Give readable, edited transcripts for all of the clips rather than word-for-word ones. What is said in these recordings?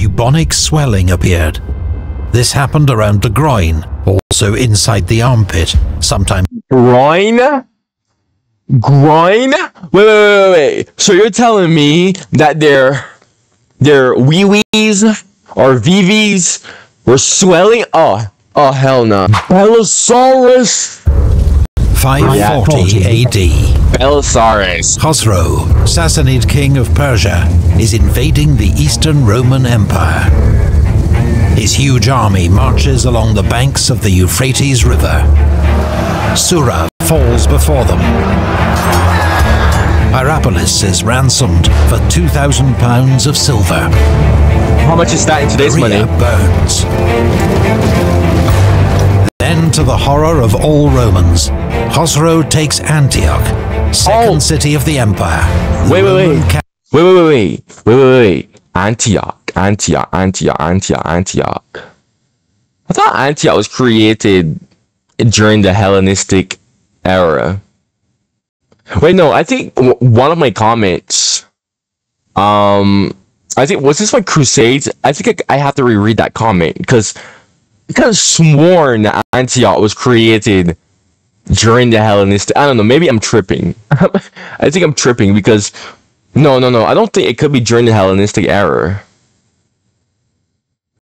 bubonic swelling appeared. This happened around the groin, also inside the armpit, sometimes. Groin? Groin? Wait. So you're telling me that their wee-wees or VVs were swelling? Oh hell no. Belisarius. 540 AD. Belisarius. Khosrow, Sassanid king of Persia, is invading the Eastern Roman Empire. His huge army marches along the banks of the Euphrates River. Sura falls before them. Hierapolis is ransomed for £2,000 of silver. How much is that in today's money? Burns. Then, to the horror of all Romans, Khosrow takes Antioch, second city of the empire. Wait. Antioch. I thought Antioch was created during the Hellenistic era. Wait, no, I think one of my comments, I think, was this like Crusades? I think I have to reread that comment because I could have sworn that Antioch was created during the Hellenistic. I don't know, maybe I'm tripping. I think I'm tripping because no, I don't think it could be during the Hellenistic era.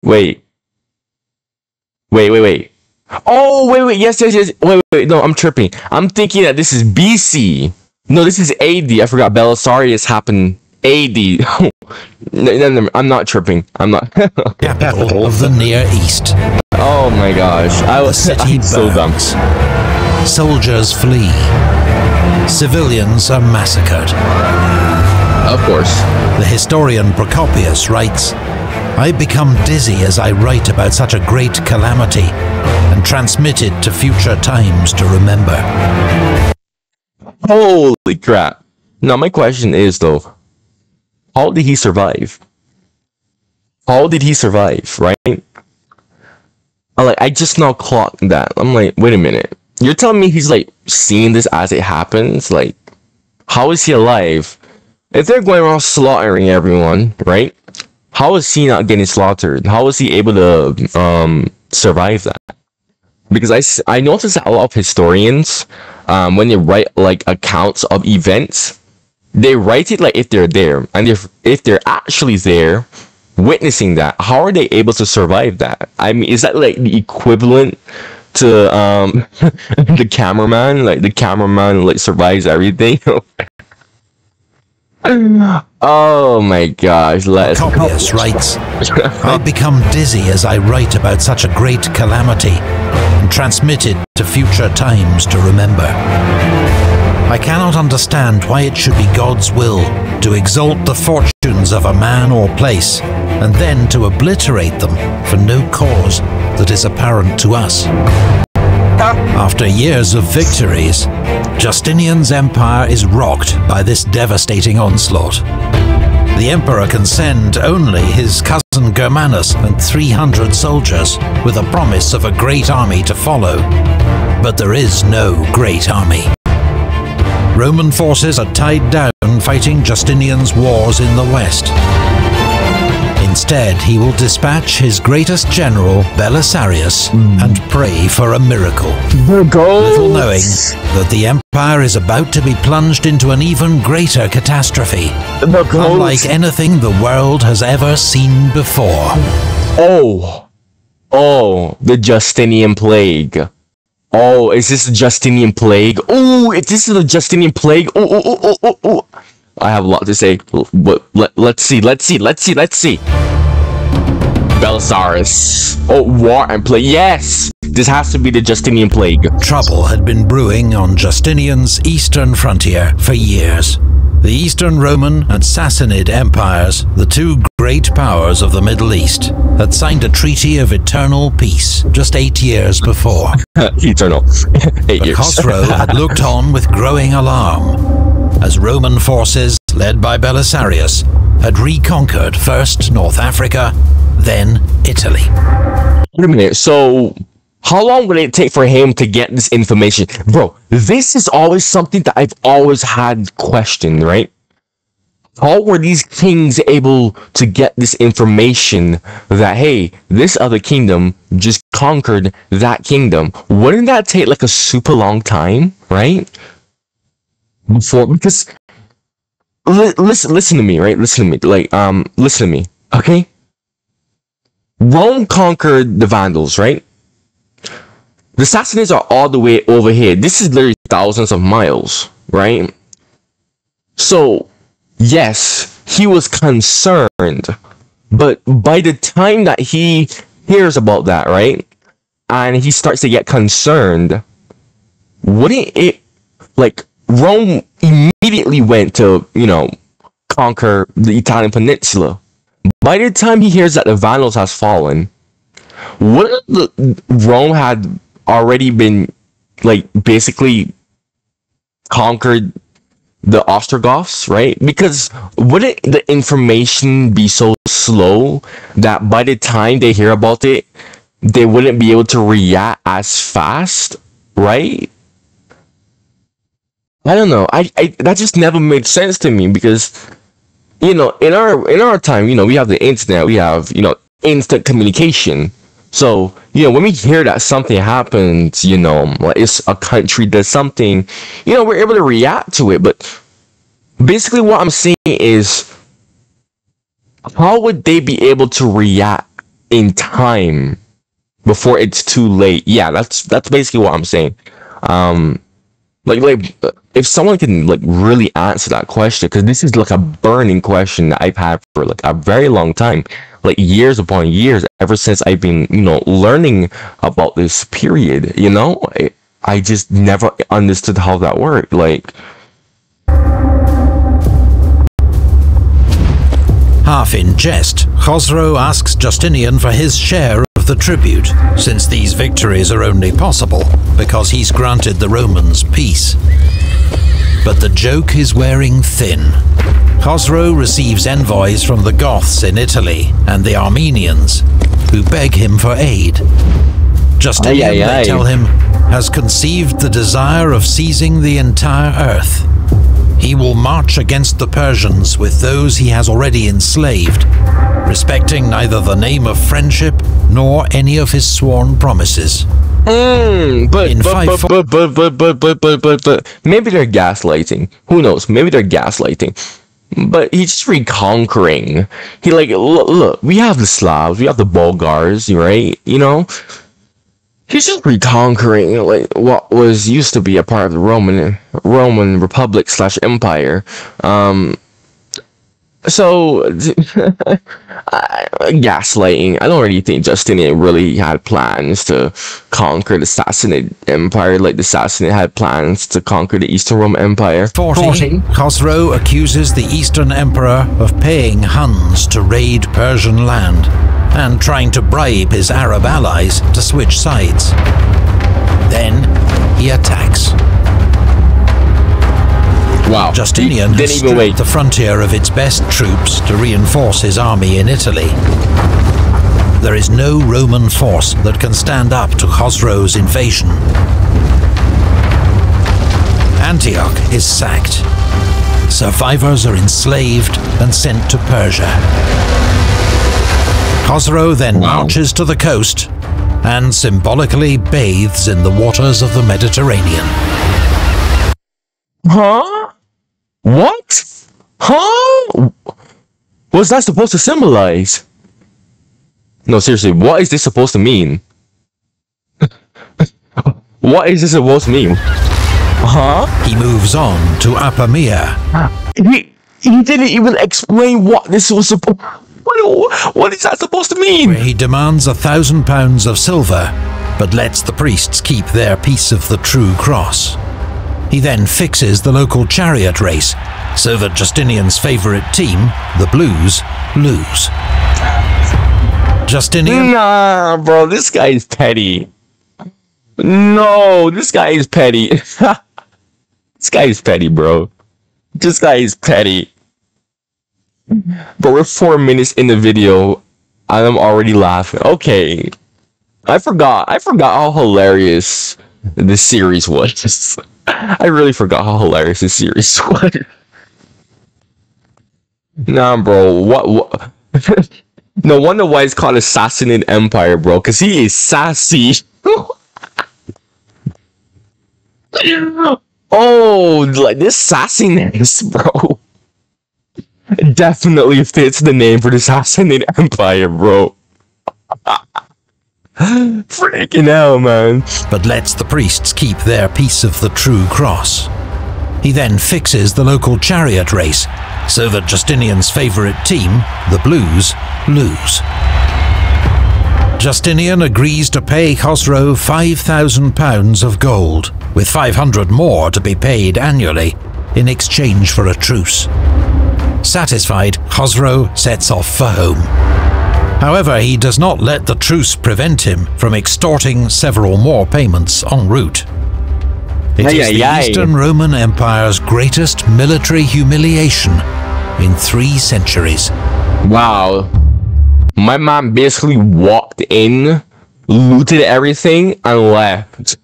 Wait. Oh, wait. Yes. Wait. No, I'm tripping. I'm thinking that this is BC. No, this is AD. I forgot Belisarius happened AD. No, I'm not tripping. I'm not. Capital of the Near East. Oh my gosh. I'm so dumb. Soldiers flee. Civilians are massacred. Of course. The historian Procopius writes, "I become dizzy as I write about such a great calamity, and transmit it to future times to remember." Holy crap. Now my question is though, how did he survive? How did he survive, right? I just now clocked that. I'm like, wait a minute. You're telling me he's like seeing this as it happens? Like, how is he alive? If they're going around slaughtering everyone, right? How is he not getting slaughtered? How is he able to survive that? Because I noticed that a lot of historians, when they write like accounts of events, they write it like if they're there, and if they're actually there, witnessing that, how are they able to survive that? I mean, is that like the equivalent to the cameraman? Like the cameraman like survives everything. Oh my gosh, Copius writes, "I become dizzy as I write about such a great calamity, and transmit it to future times to remember. I cannot understand why it should be God's will to exalt the fortunes of a man or place, and then to obliterate them for no cause that is apparent to us." After years of victories, Justinian's empire is rocked by this devastating onslaught. The emperor can send only his cousin Germanus and 300 soldiers, with a promise of a great army to follow. But there is no great army. Roman forces are tied down fighting Justinian's wars in the west. Instead, he will dispatch his greatest general, Belisarius, and pray for a miracle. Little knowing that the empire is about to be plunged into an even greater catastrophe, unlike anything the world has ever seen before. Oh, the Justinian plague. Oh, is this the Justinian plague? Oh, if this is the Justinian plague, oh. I have a lot to say, but let's see. Belisarius. Oh, war and plague. Yes! This has to be the Justinian plague. Trouble had been brewing on Justinian's eastern frontier for years. The Eastern Roman and Sassanid empires, the two great powers of the Middle East, had signed a treaty of eternal peace just 8 years before. Eternal. 8 years. Khosrow had looked on with growing alarm as Roman forces, led by Belisarius, had reconquered first North Africa, then Italy. Wait a minute, so how long would it take for him to get this information? Bro, this is always something that I've always had questioned, right? How were these kings able to get this information that, hey, this other kingdom just conquered that kingdom? Wouldn't that take like a super long time, right? Because listen to me, right? Listen to me, listen to me, okay? Rome conquered the Vandals, right? The Sassanids are all the way over here. This is literally thousands of miles, right? So, yes, he was concerned, but by the time that he hears about that, right, and he starts to get concerned, wouldn't it, like, Rome immediately went to, conquer the Italian peninsula. By the time he hears that the Vandals has fallen, wouldn't Rome had already been, like, basically conquered the Ostrogoths, right? Because wouldn't the information be so slow that by the time they hear about it, they wouldn't be able to react as fast, right? I don't know. I that just never made sense to me because, in our time, we have the internet, we have, instant communication. So, when we hear that something happens, like it's a country does something, we're able to react to it. But basically what I'm saying is, how would they be able to react in time before it's too late? Yeah, that's basically what I'm saying. Like if someone can like really answer that question, because this is like a burning question that I've had for like a very long time, like years upon years, ever since I've been learning about this period. I just never understood how that worked. Like, half in jest, Khosrow asks Justinian for his share of the tribute, since these victories are only possible because he's granted the Romans peace. But the joke is wearing thin. Khosrow receives envoys from the Goths in Italy and the Armenians, who beg him for aid. Justinian, they tell him, has conceived the desire of seizing the entire earth. He will march against the Persians with those he has already enslaved, respecting neither the name of friendship nor any of his sworn promises. But maybe they're gaslighting. Who knows? Maybe they're gaslighting. But he's just reconquering. He look, we have the Slavs, we have the Bulgars, right? He's just reconquering like what was used to be a part of the Roman Republic / Empire. So gaslighting. I don't really think Justinian really had plans to conquer the Sassanid Empire like the Sassanid had plans to conquer the Eastern Roman Empire. 40. Khosrow accuses the Eastern Emperor of paying Huns to raid Persian land and trying to bribe his Arab allies to switch sides. Then he attacks. Wow. Justinian has stripped the frontier of its best troops to reinforce his army in Italy. There is no Roman force that can stand up to Khosrow's invasion. Antioch is sacked. Survivors are enslaved and sent to Persia. Khosrow then marches to the coast and symbolically bathes in the waters of the Mediterranean. Huh? What? Huh? What's that supposed to symbolize? No, seriously, what is this supposed to mean? What is this supposed to mean? Huh? He moves on to Apamea. He didn't even explain what this was supposed. What is that supposed to mean? Where he demands £1,000 of silver, but lets the priests keep their piece of the true cross. He then fixes the local chariot race, so that Justinian's favourite team, the Blues, lose. Justinian... Nah, bro, this guy is petty. No, this guy is petty. This guy is petty, bro. This guy is petty. But we're 4 minutes in the video, and I'm already laughing. Okay. I forgot how hilarious this series was. I really forgot how hilarious this series was. Nah, bro. What? No wonder why it's called Assassinate Empire, bro. Cause he is sassy. Oh, like this sassiness, bro. Definitely fits the name for the Assassinate Empire, bro. Freaking hell, man. But lets the priests keep their piece of the true cross. He then fixes the local chariot race so that Justinian's favourite team, the Blues, lose. Justinian agrees to pay Khosrow £5,000 of gold, with 500 more to be paid annually in exchange for a truce. Satisfied, Khosrow sets off for home. However, he does not let the truce prevent him from extorting several more payments en route. It is the Eastern Roman Empire's greatest military humiliation in 3 centuries. Wow. My man basically walked in, looted everything, and left.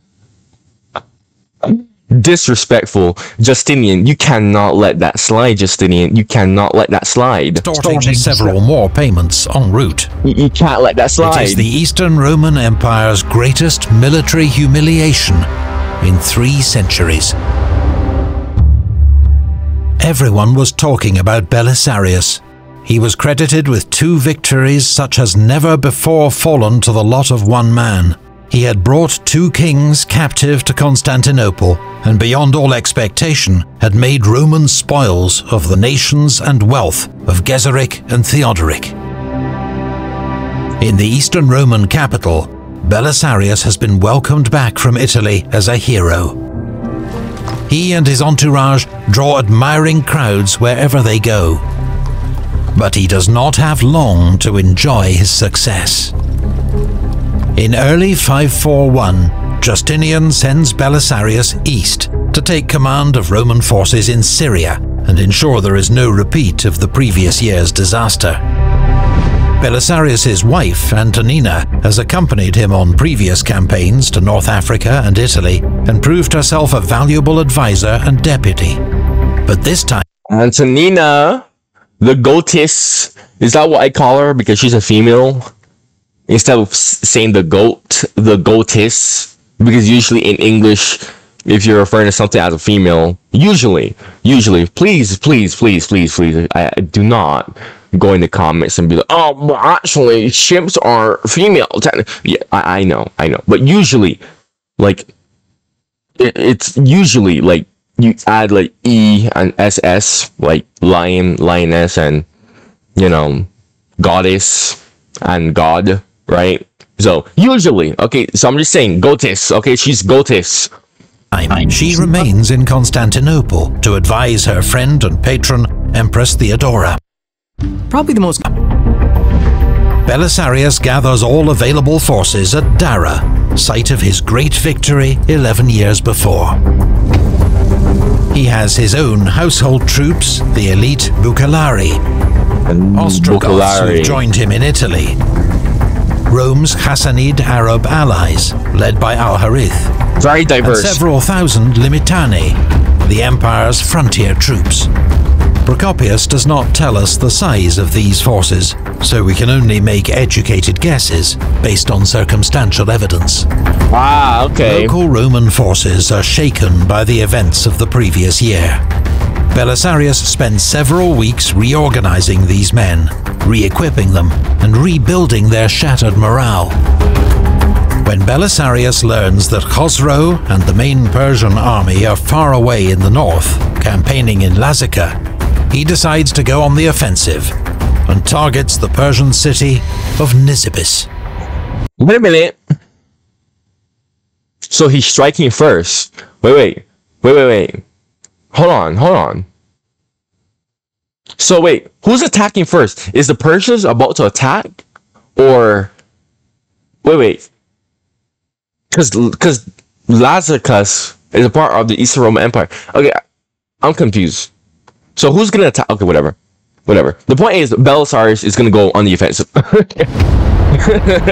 Disrespectful. Justinian, you cannot let that slide, Justinian. You cannot let that slide. Extorting several more payments en route. You can't let that slide. It is the Eastern Roman Empire's greatest military humiliation in 3 centuries. Everyone was talking about Belisarius. He was credited with 2 victories such as never before fallen to the lot of one man. He had brought 2 kings captive to Constantinople, and beyond all expectation had made Roman spoils of the nations and wealth of Geseric and Theodoric. In the Eastern Roman capital, Belisarius has been welcomed back from Italy as a hero. He and his entourage draw admiring crowds wherever they go. But he does not have long to enjoy his success. In early 541, Justinian sends Belisarius east to take command of Roman forces in Syria and ensure there is no repeat of the previous year's disaster. Belisarius' wife, Antonina, has accompanied him on previous campaigns to North Africa and Italy and proved herself a valuable advisor and deputy. But this time... Antonina, the goatess, is that what I call her because she's a female? Instead of saying the goatess, because usually in English, if you're referring to something as a female, usually, please, I do not go in the comments and be like, oh, well, actually, ships are female. Yeah, I know, but usually, like, it's usually like you add like E and SS, like lion, lioness, and you know, goddess and god. Right? So, usually, okay, so I'm just saying, goatess, okay, she's goatess. She remains in Constantinople to advise her friend and patron, Empress Theodora. Probably the most... Belisarius gathers all available forces at Dara, site of his great victory 11 years before. He has his own household troops, the elite Bucellari, Ostrogoths who joined him in Italy, Rome's Hassanid Arab allies, led by Al-Harith. Very diverse. And several thousand Limitani, the empire's frontier troops. Procopius does not tell us the size of these forces, so we can only make educated guesses based on circumstantial evidence. Ah, okay. Local Roman forces are shaken by the events of the previous year. Belisarius spends several weeks reorganizing these men, re-equipping them, and rebuilding their shattered morale. When Belisarius learns that Khosrow and the main Persian army are far away in the north, campaigning in Lazica, he decides to go on the offensive and targets the Persian city of Nisibis. Wait a minute. So he's striking first. Wait. Hold on. So wait, who's attacking first? Is the Persians about to attack? Or... Wait. Because Lazica is a part of the Eastern Roman Empire. Okay, I'm confused. So who's gonna attack? Okay, whatever. The point is, Belisarius is gonna go on the offensive.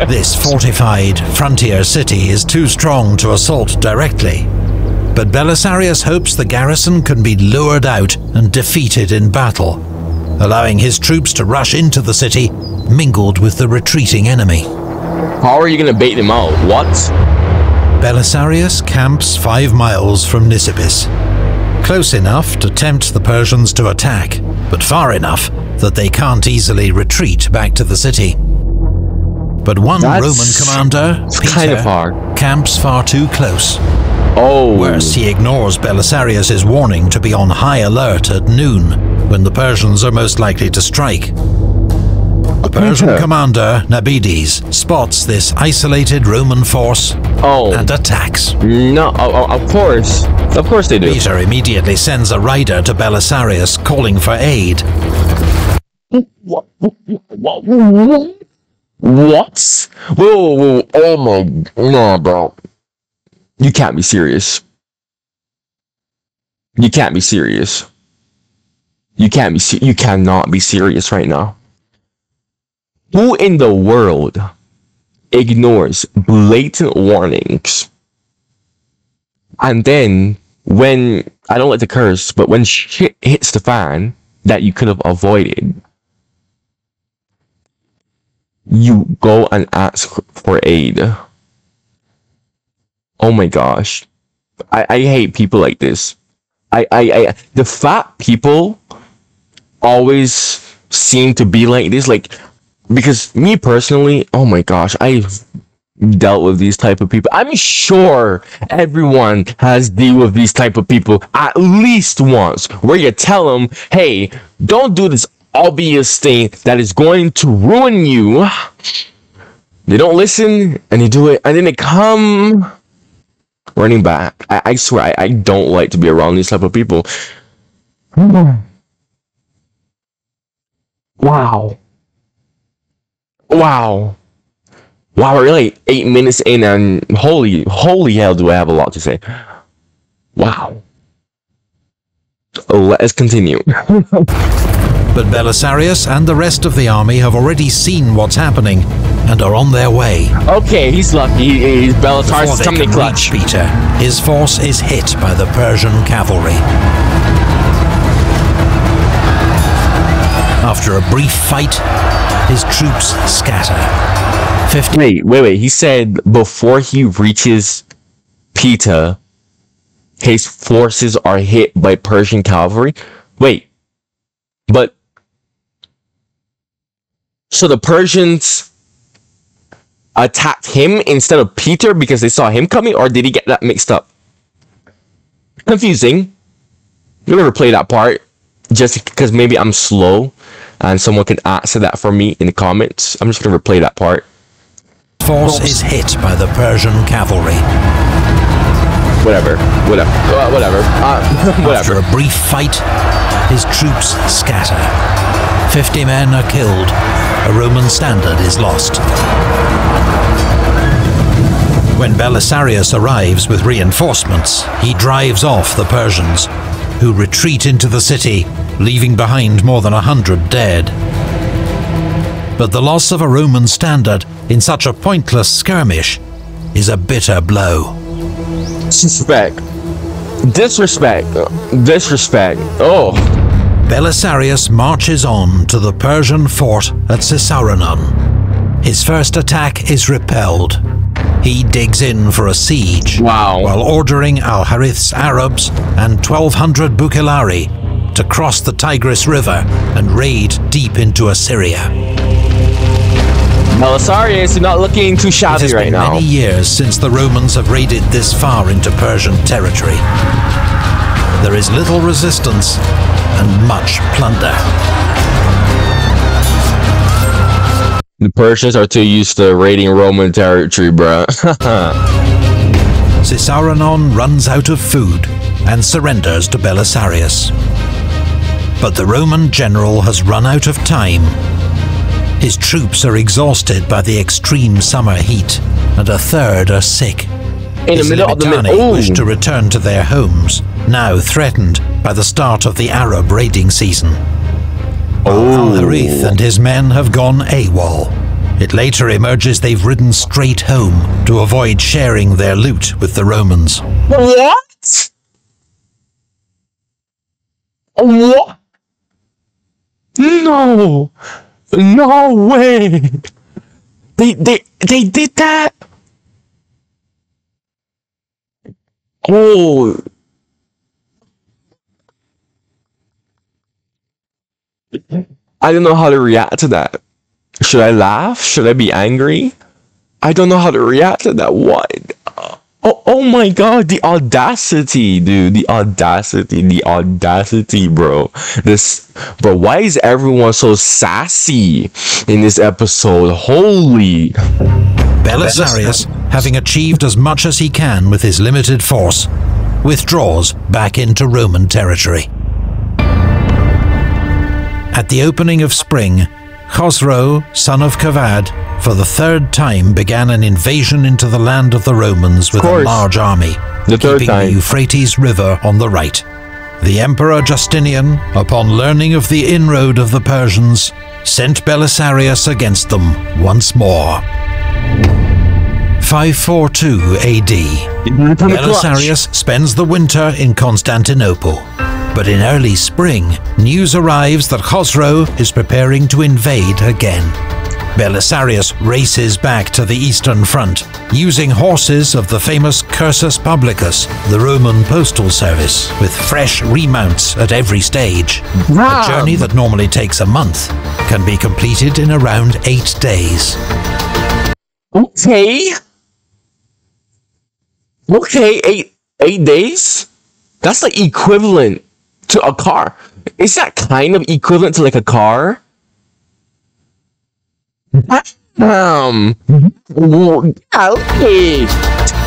This fortified frontier city is too strong to assault directly, but Belisarius hopes the garrison can be lured out and defeated in battle. allowing his troops to rush into the city, mingled with the retreating enemy. How are you gonna bait them out? What? Belisarius camps 5 miles from Nisibis, close enough to tempt the Persians to attack, but far enough that they can't easily retreat back to the city. But one Roman commander, Peter, camps far too close. Oh. Worse, he ignores Belisarius' warning to be on high alert at noon, when the Persians are most likely to strike. The Persian commander, Nabides, spots this isolated Roman force and attacks. No, of course. Of course they do. Peter immediately sends a rider to Belisarius calling for aid. What? Whoa, oh my, no, bro. You can't be serious. You can't be serious. You cannot be serious right now. Who in the world ignores blatant warnings? And then, when, I don't like to curse, but when shit hits the fan that you could have avoided, you go and ask for aid. Oh my gosh. I hate people like this. The fat people always seem to be like this, like, because me personally, oh my gosh, I've dealt with these type of people. I'm sure everyone has dealt with these type of people at least once, where you tell them, hey, don't do this obvious thing that is going to ruin you. They don't listen, and you do it, and then they come running back. I swear, I don't like to be around these type of people. Wow. We're like 8 minutes in, and holy hell, do I have a lot to say. Wow. Let's continue. But Belisarius and the rest of the army have already seen what's happening and are on their way. Okay, he's lucky. Belisarius is coming in clutch. Peter, his force is hit by the Persian cavalry. After a brief fight, his troops scatter. Wait. He said before he reaches Peter, his forces are hit by Persian cavalry? Wait. But so the Persians attacked him instead of Peter because they saw him coming, or did he get that mixed up? Confusing. You'll never play that part, just because maybe I'm slow and someone can answer that for me in the comments. I'm just gonna replay that part. Force is hit by the Persian cavalry. Whatever. After a brief fight, his troops scatter. 50 men are killed. A Roman standard is lost. When Belisarius arrives with reinforcements, he drives off the Persians, who retreat into the city, leaving behind more than 100 dead. But the loss of a Roman standard in such a pointless skirmish is a bitter blow. Disrespect. Oh. Belisarius marches on to the Persian fort at Caesarion. His first attack is repelled. He digs in for a siege, while ordering Al-Harith's Arabs and 1,200 Bukhilari to cross the Tigris River and raid deep into Assyria. Belisarius is not looking too shabby right now. It has been many years since the Romans have raided this far into Persian territory. There is little resistance and much plunder. The Persians are too used to raiding Roman territory, bruh. Caesarion runs out of food and surrenders to Belisarius. But the Roman general has run out of time. His troops are exhausted by the extreme summer heat, and a third are sick. His Libetani wish to return to their homes, now threatened by the start of the Arab raiding season. Al-Harith and his men have gone AWOL. It later emerges they've ridden straight home to avoid sharing their loot with the Romans. What? No, no way. They did that. Oh, I don't know how to react to that. Should I laugh? Should I be angry? I don't know how to react to that. What? Oh my god, the audacity, dude. The audacity, bro. Bro, why is everyone so sassy in this episode? Holy. Belisarius, having achieved as much as he can with his limited force, withdraws back into Roman territory. At the opening of spring, Khosrow, son of Kavad, for the third time began an invasion into the land of the Romans with a large army, keeping the Euphrates River on the right. The Emperor Justinian, upon learning of the inroad of the Persians, sent Belisarius against them once more. 542 AD, Belisarius spends the winter in Constantinople. But in early spring, news arrives that Khosrow is preparing to invade again. Belisarius races back to the Eastern Front, using horses of the famous Cursus Publicus, the Roman postal service, with fresh remounts at every stage. A journey that normally takes a month can be completed in around 8 days. Okay. Okay, eight days? That's like equivalent to a car. Is that kind of equivalent to like a car? Okay.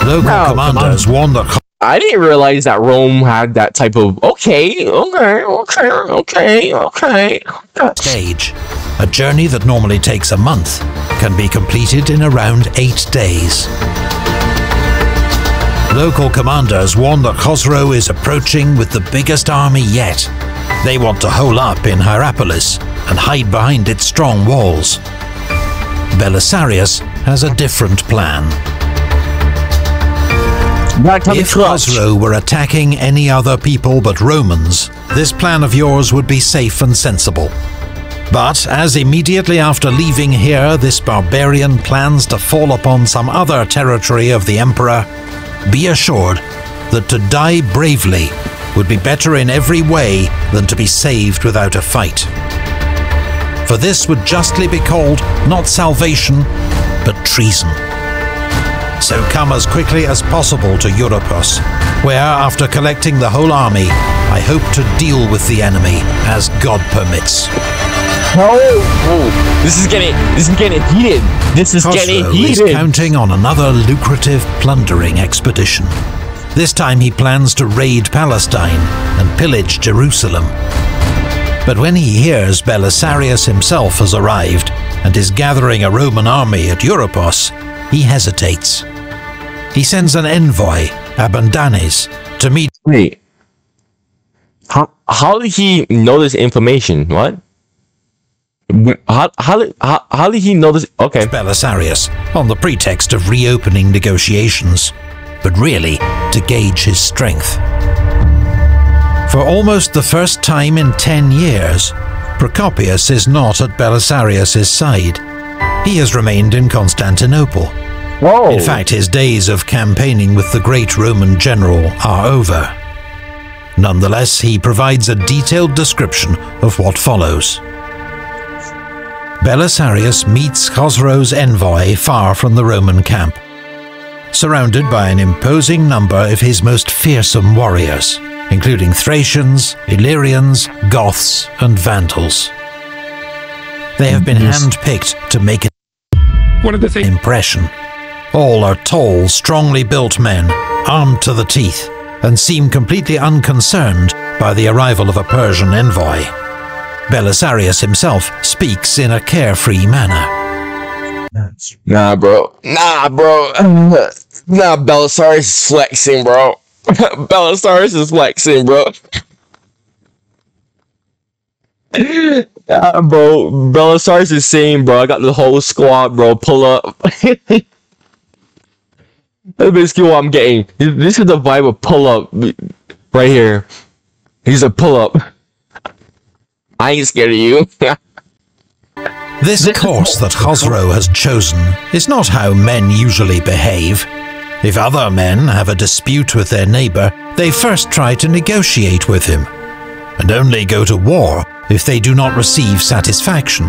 Local commanders warned that I didn't realize that Rome had that type of okay. stage. A journey that normally takes a month can be completed in around 8 days. Local commanders warn that Khosrow is approaching with the biggest army yet. They want to hole up in Hierapolis and hide behind its strong walls. Belisarius has a different plan. If Khosrow were attacking any other people but Romans, this plan of yours would be safe and sensible. But as immediately after leaving here, this barbarian plans to fall upon some other territory of the Emperor, be assured that to die bravely would be better in every way than to be saved without a fight. For this would justly be called not salvation, but treason. So come as quickly as possible to Europos, where, after collecting the whole army, I hope to deal with the enemy as God permits. This is getting heated. Khosrow is counting on another lucrative plundering expedition. This time he plans to raid Palestine and pillage Jerusalem. But when he hears Belisarius himself has arrived and is gathering a Roman army at Europos, he hesitates. He sends an envoy, Abandanes, to meet... Wait. How did he know this information? What? How did he know this? Okay. Belisarius, on the pretext of reopening negotiations, but really to gauge his strength. For almost the first time in 10 years, Procopius is not at Belisarius' side. He has remained in Constantinople. Whoa. In fact, his days of campaigning with the great Roman general are over. Nonetheless, he provides a detailed description of what follows. Belisarius meets Khosrow's envoy far from the Roman camp, surrounded by an imposing number of his most fearsome warriors, including Thracians, Illyrians, Goths, and Vandals. They have been hand-picked to make an impression. All are tall, strongly built men, armed to the teeth, and seem completely unconcerned by the arrival of a Persian envoy. Belisarius himself speaks in a carefree manner. Nah, bro. Nah, Belisarius is flexing, bro. Belisarius is flexing, bro. Bro, Belisarius is saying, bro, I got the whole squad, bro, pull up. That's basically what I'm getting. This is the vibe of pull up right here. He's a pull up. I ain't scared of you. This course that Khosrow has chosen is not how men usually behave. If other men have a dispute with their neighbour, they first try to negotiate with him, and only go to war if they do not receive satisfaction.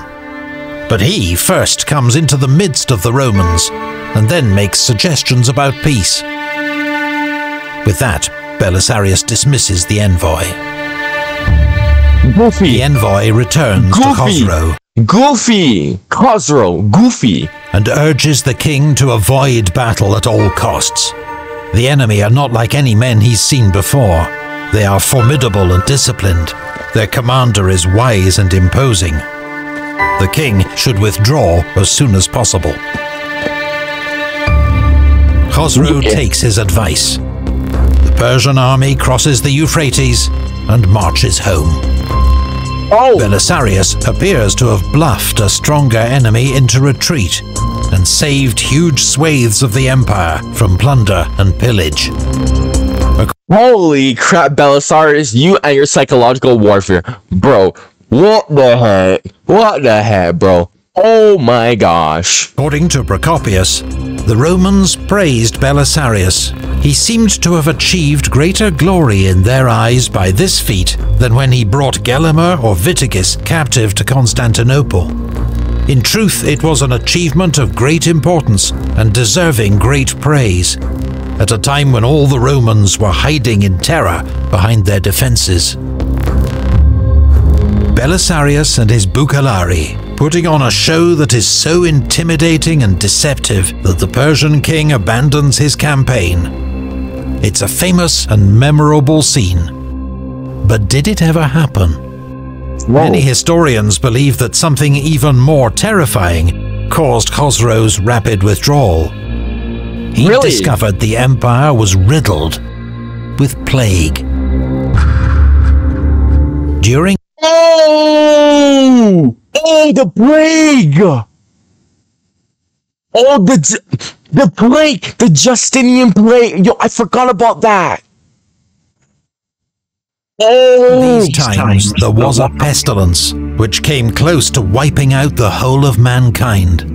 But he first comes into the midst of the Romans, and then makes suggestions about peace. With that, Belisarius dismisses the envoy. Goofy. The envoy returns to Khosrow. Goofy! Khosrow, goofy! And urges the king to avoid battle at all costs. The enemy are not like any men he's seen before. They are formidable and disciplined. Their commander is wise and imposing. The king should withdraw as soon as possible. Khosrow takes his advice. The Persian army crosses the Euphrates and marches home. Belisarius appears to have bluffed a stronger enemy into retreat and saved huge swathes of the empire from plunder and pillage. Holy crap, Belisarius, you and your psychological warfare. Bro, what the heck? What the heck, bro? Oh my gosh. According to Procopius, the Romans praised Belisarius. He seemed to have achieved greater glory in their eyes by this feat than when he brought Gelimer or Vitiges captive to Constantinople. In truth, it was an achievement of great importance and deserving great praise, at a time when all the Romans were hiding in terror behind their defenses. Belisarius and his Bucalari, putting on a show that is so intimidating and deceptive that the Persian king abandons his campaign. It's a famous and memorable scene. But did it ever happen? Whoa. Many historians believe that something even more terrifying caused Khosrow's rapid withdrawal. He discovered the empire was riddled with plague. During the plague! The plague! The Justinian plague! Yo, I forgot about that! These times there was a pestilence which came close to wiping out the whole of mankind.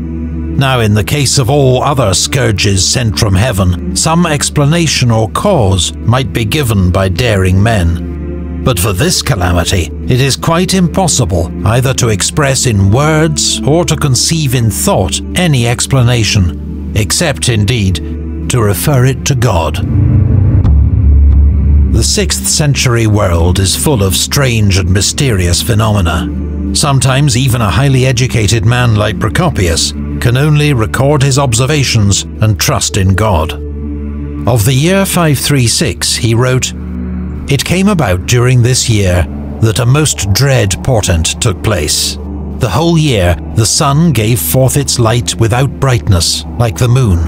Now, in the case of all other scourges sent from heaven, some explanation or cause might be given by daring men. But for this calamity, it is quite impossible either to express in words or to conceive in thought any explanation, except indeed to refer it to God. The 6th century world is full of strange and mysterious phenomena. Sometimes even a highly educated man like Procopius can only record his observations and trust in God. Of the year 536, he wrote, "It came about during this year that a most dread portent took place. The whole year the sun gave forth its light without brightness, like the moon,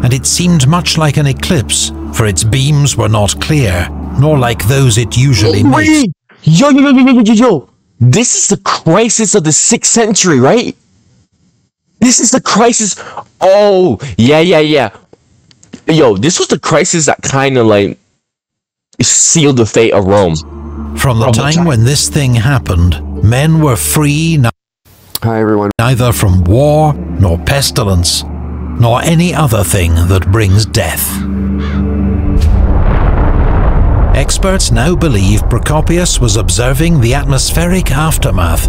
and it seemed much like an eclipse, for its beams were not clear, nor like those it usually makes." Yo! This is the crisis of the 6th century, right? This is the crisis. Oh, yeah. Yo, this was the crisis that kind of like sealed the fate of Rome. From the time when this thing happened, men were free Hi everyone. neither from war, nor pestilence, nor any other thing that brings death. Experts now believe Procopius was observing the atmospheric aftermath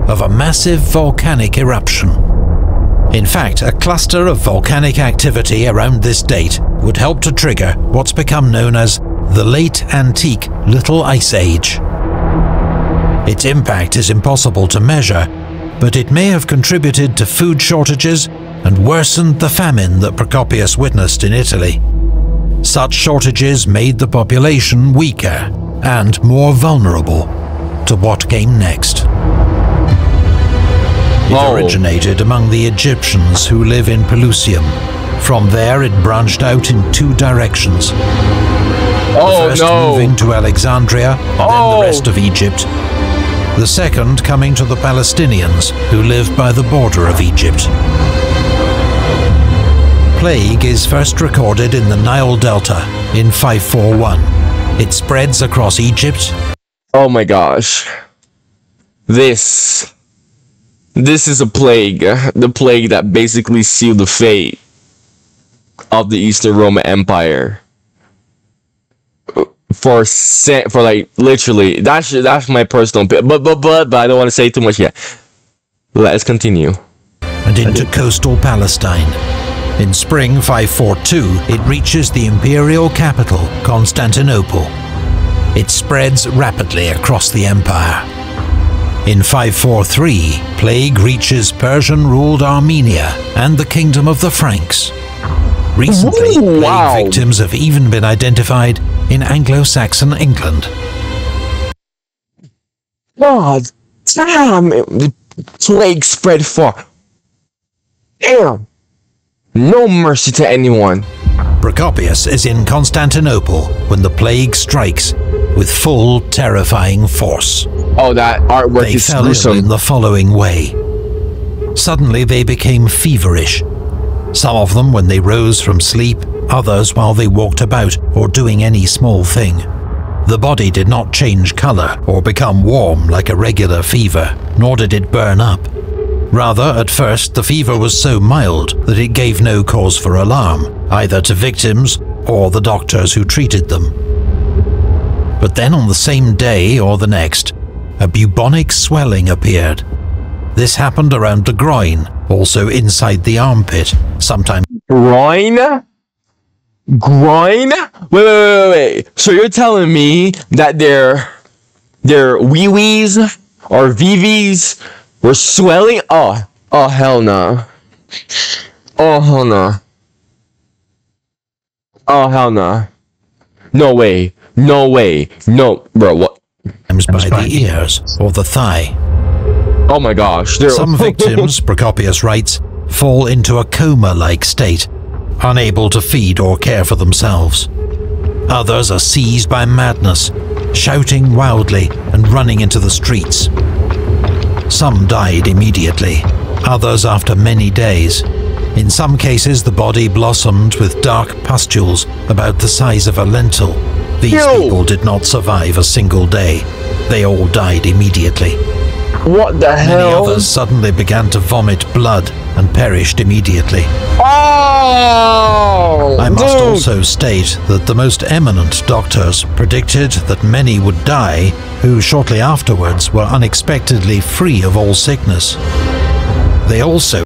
of a massive volcanic eruption. In fact, a cluster of volcanic activity around this date would help to trigger what's become known as the Late Antique Little Ice Age. Its impact is impossible to measure, but it may have contributed to food shortages and worsened the famine that Procopius witnessed in Italy. Such shortages made the population weaker and more vulnerable to what came next. It originated among the Egyptians who live in Pelusium. From there it branched out in 2 directions. The first moving to Alexandria, then the rest of Egypt. The second coming to the Palestinians who live by the border of Egypt. Plague is first recorded in the Nile Delta in 541. It spreads across Egypt. Oh my gosh. This is a plague. The plague that basically sealed the fate of the Eastern Roman Empire. For like literally, that's my personal opinion. But I don't want to say too much yet. Let's continue. And into coastal Palestine. In spring 542, it reaches the imperial capital, Constantinople. It spreads rapidly across the empire. In 543, plague reaches Persian-ruled Armenia and the kingdom of the Franks. Recently, plague victims have even been identified in Anglo-Saxon England. God damn, the plague spread far. Damn. No mercy to anyone. Procopius is in Constantinople when the plague strikes with full, terrifying force. Oh, that artwork is gruesome. They fell ill in the following way. Suddenly they became feverish. Some of them when they rose from sleep, others while they walked about or doing any small thing. The body did not change color or become warm like a regular fever, nor did it burn up. Rather, at first, the fever was so mild that it gave no cause for alarm, either to victims or the doctors who treated them. But then on the same day or the next, a bubonic swelling appeared. This happened around the groin, also inside the armpit, sometimes... Groin? Groin? Wait. So you're telling me that their wee-wees or VVs were swelling? Oh hell no. Oh hell no. Oh hell no. No way. No way. No, bro, what? By the ears or the thigh. Oh my gosh. Some victims, Procopius writes, fall into a coma-like state, unable to feed or care for themselves. Others are seized by madness, shouting wildly and running into the streets. Some died immediately, others after many days. In some cases, the body blossomed with dark pustules about the size of a lentil. These people did not survive a single day. They all died immediately. What the hell? Many others suddenly began to vomit blood and perished immediately. Oh! I must also state that the most eminent doctors predicted that many would die who shortly afterwards were unexpectedly free of all sickness. They also...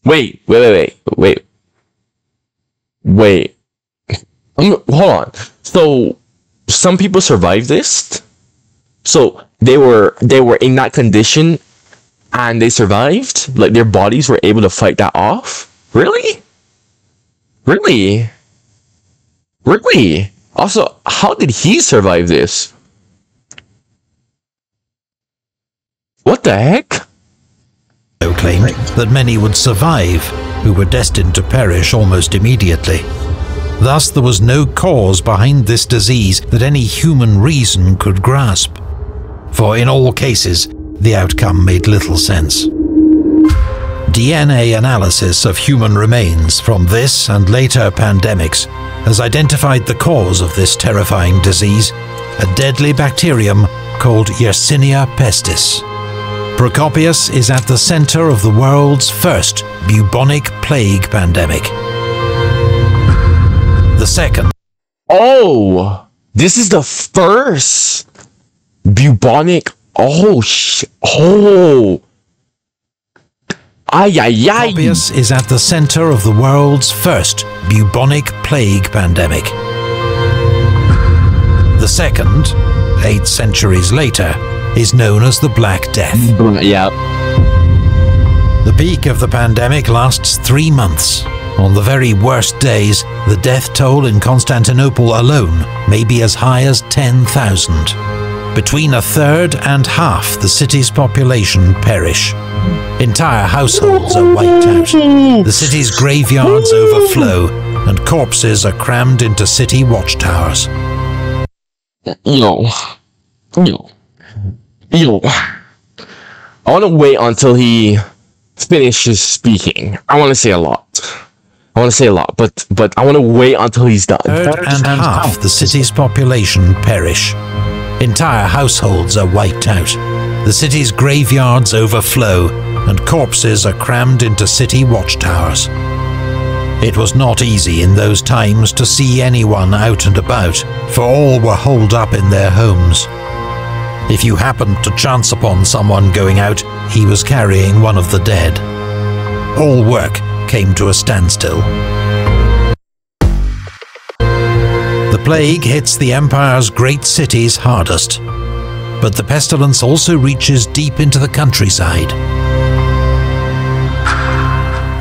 Wait. Hold on. So, some people survived this? So, they were in that condition and they survived? Like, their bodies were able to fight that off? Really? Really? Really? Also, how did he survive this? What the heck? Claimed that many would survive, who were destined to perish almost immediately. Thus, there was no cause behind this disease that any human reason could grasp. For in all cases, the outcome made little sense. DNA analysis of human remains from this and later pandemics has identified the cause of this terrifying disease, a deadly bacterium called Yersinia pestis. Procopius is at the center of the world's first bubonic plague pandemic. The second. Oh, this is the first bubonic. Oh. Procopius is at the center of the world's first bubonic plague pandemic. The second, 8 centuries later, is known as the Black Death. Yeah. The peak of the pandemic lasts 3 months. On the very worst days, the death toll in Constantinople alone may be as high as 10,000. Between a third and half the city's population perish. Entire households are wiped out. The city's graveyards overflow, and corpses are crammed into city watchtowers. Yo. I want to wait until he finishes speaking. I want to say a lot. But I want to wait until he's done. Third and half the city's population perish. Entire households are wiped out. the city's graveyards overflow and corpses are crammed into city watchtowers. It was not easy in those times to see anyone out and about, for all were holed up in their homes. If you happened to chance upon someone going out, he was carrying one of the dead. All work came to a standstill. The plague hits the empire's great cities hardest, but the pestilence also reaches deep into the countryside.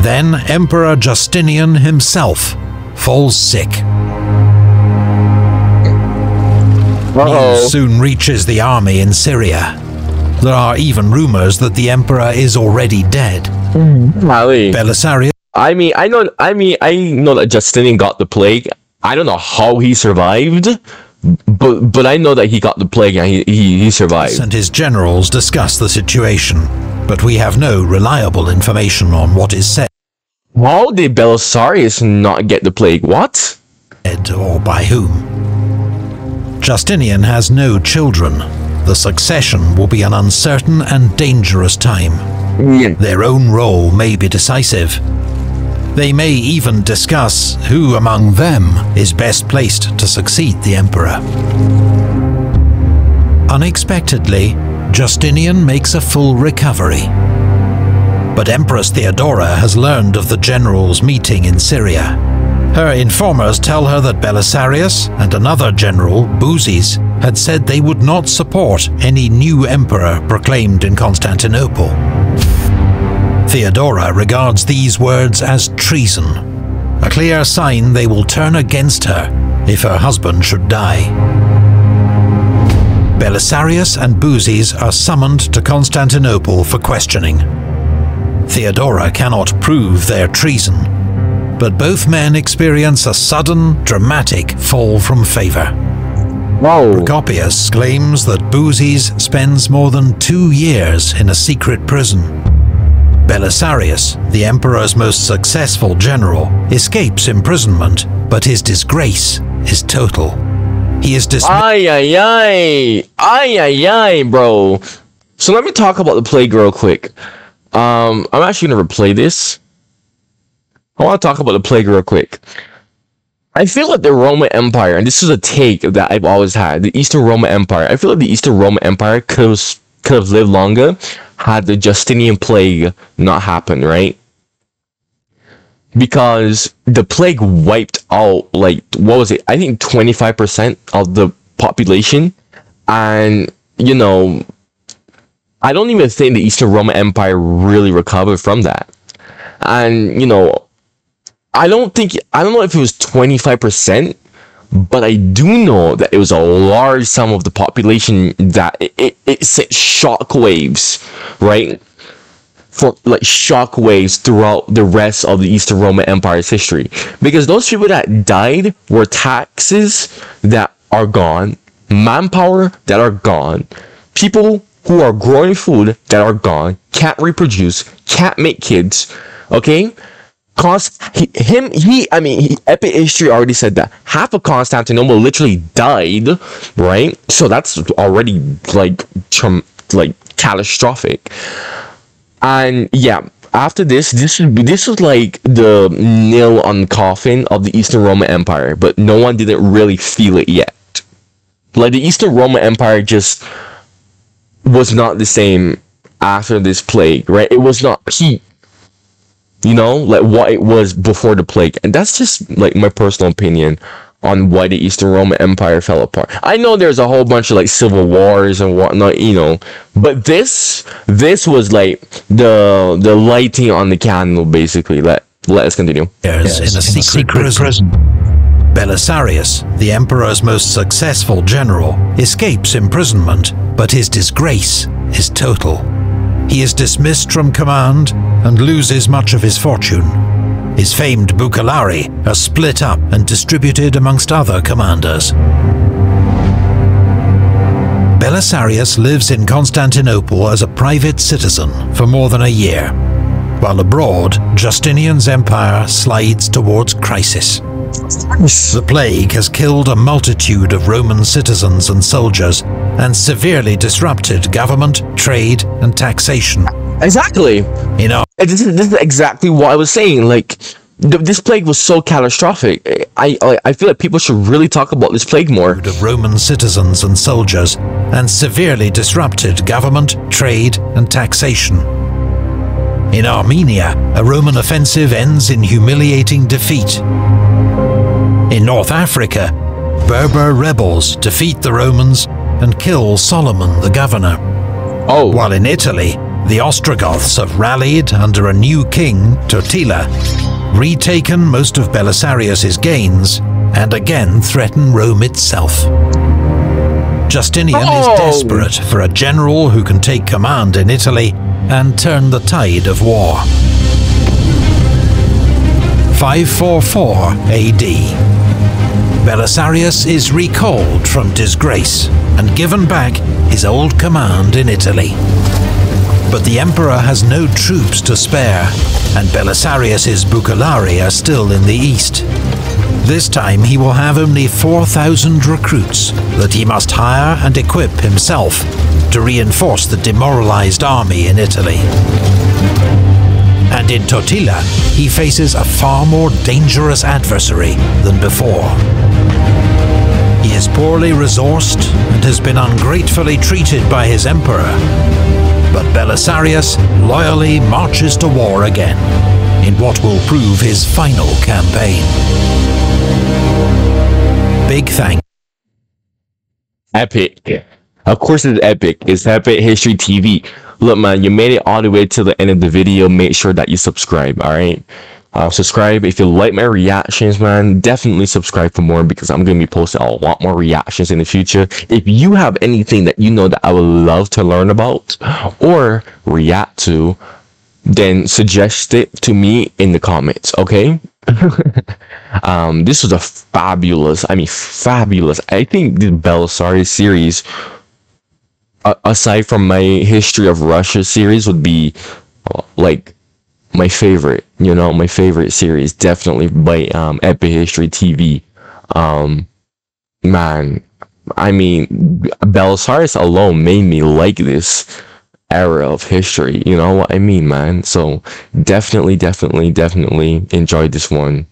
Then Emperor Justinian himself falls sick. News soon reaches the army in Syria. There are even rumors that the emperor is already dead. Belisarius. I know that Justinian got the plague. I don't know how he survived, but I know that he got the plague and he survived. And his generals discuss the situation, but we have no reliable information on what is said. How did Belisarius not get the plague? What? Or by whom? Justinian has no children. The succession will be an uncertain and dangerous time. Their own role may be decisive. They may even discuss who among them is best placed to succeed the emperor. Unexpectedly, Justinian makes a full recovery. But Empress Theodora has learned of the generals meeting in Syria. Her informers tell her that Belisarius and another general, Byzantines, had said they would not support any new emperor proclaimed in Constantinople. Theodora regards these words as treason, a clear sign they will turn against her if her husband should die. Belisarius and Byzantines are summoned to Constantinople for questioning. Theodora cannot prove their treason, but both men experience a sudden, dramatic fall from favor. Procopius claims that Byzantines spends more than 2 years in a secret prison. Belisarius, the emperor's most successful general, escapes imprisonment, but his disgrace is total. He is dismissed. Bro. So let me talk about the plague real quick. I'm actually gonna replay this. I want to talk about the plague real quick. I feel like the Roman Empire, and this is a take that I've always had, the Eastern Roman Empire, I feel like the Eastern Roman Empire could have lived longer had the Justinian plague not happened, right? Because the plague wiped out, like, what was it? I think 25% of the population. And, you know, I don't even think the Eastern Roman Empire really recovered from that. And, you know, I don't know if it was 25%, but I do know that it was a large sum of the population that it sent shockwaves, right? For like shockwaves throughout the rest of the Eastern Roman Empire's history. Because those people that died were taxes that are gone, manpower that are gone, people who are growing food that are gone, can't reproduce, can't make kids, okay? Epic history already said that half of Constantinople literally died, right? So that's already like catastrophic. And yeah, after this was like the nail on the coffin of the Eastern Roman Empire, but no one didn't really feel it yet. Like the Eastern Roman Empire just was not the same after this plague, right? It was not peak, you know, like what it was before the plague. And that's just like my personal opinion on why the Eastern Roman Empire fell apart. I know there's a whole bunch of like civil wars and whatnot, you know, but this was like the lighting on the candle, basically. Let us continue. Yes, in a secret prison. Belisarius, the emperor's most successful general, escapes imprisonment, but his disgrace is total. He is dismissed from command and loses much of his fortune. His famed bucellari are split up and distributed amongst other commanders. Belisarius lives in Constantinople as a private citizen for more than a year. While abroad, Justinian's empire slides towards crisis. The plague has killed a multitude of Roman citizens and soldiers, and severely disrupted government, trade, and taxation. Exactly. You know, this is exactly what I was saying. Like, this plague was so catastrophic. I feel like people should really talk about this plague more. Of Roman citizens and soldiers, and severely disrupted government, trade, and taxation. In Armenia, a Roman offensive ends in humiliating defeat. In North Africa, Berber rebels defeat the Romans and kill Solomon the governor. Oh. While in Italy, the Ostrogoths have rallied under a new king, Totila, retaken most of Belisarius's gains, and again threaten Rome itself. Justinian is desperate for a general who can take command in Italy and turn the tide of war. 544 AD. Belisarius is recalled from disgrace and given back his old command in Italy. But the emperor has no troops to spare, and Belisarius's bucellari are still in the east. This time he will have only 4,000 recruits that he must hire and equip himself to reinforce the demoralized army in Italy. And in Totila, he faces a far more dangerous adversary than before. He is poorly resourced and has been ungratefully treated by his emperor. But Belisarius loyally marches to war again, in what will prove his final campaign. Big thanks. Epic. Of course it's epic. It's Epic History TV. Look, man, you made it all the way to the end of the video. Make sure that you subscribe, alright? Subscribe if you like my reactions, man. Definitely subscribe for more, because I'm going to be posting a lot more reactions in the future. If you have anything that you know that I would love to learn about or react to, then suggest it to me in the comments, okay? This was a fabulous, I think the Belisarius series, aside from my History of Russia series, would be like my favorite, you know, my favorite series, definitely by Epic History TV. Man, I mean, Belisarius alone made me like this era of history, you know what I mean, man? So definitely enjoyed this one.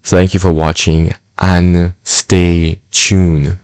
So thank you for watching and stay tuned.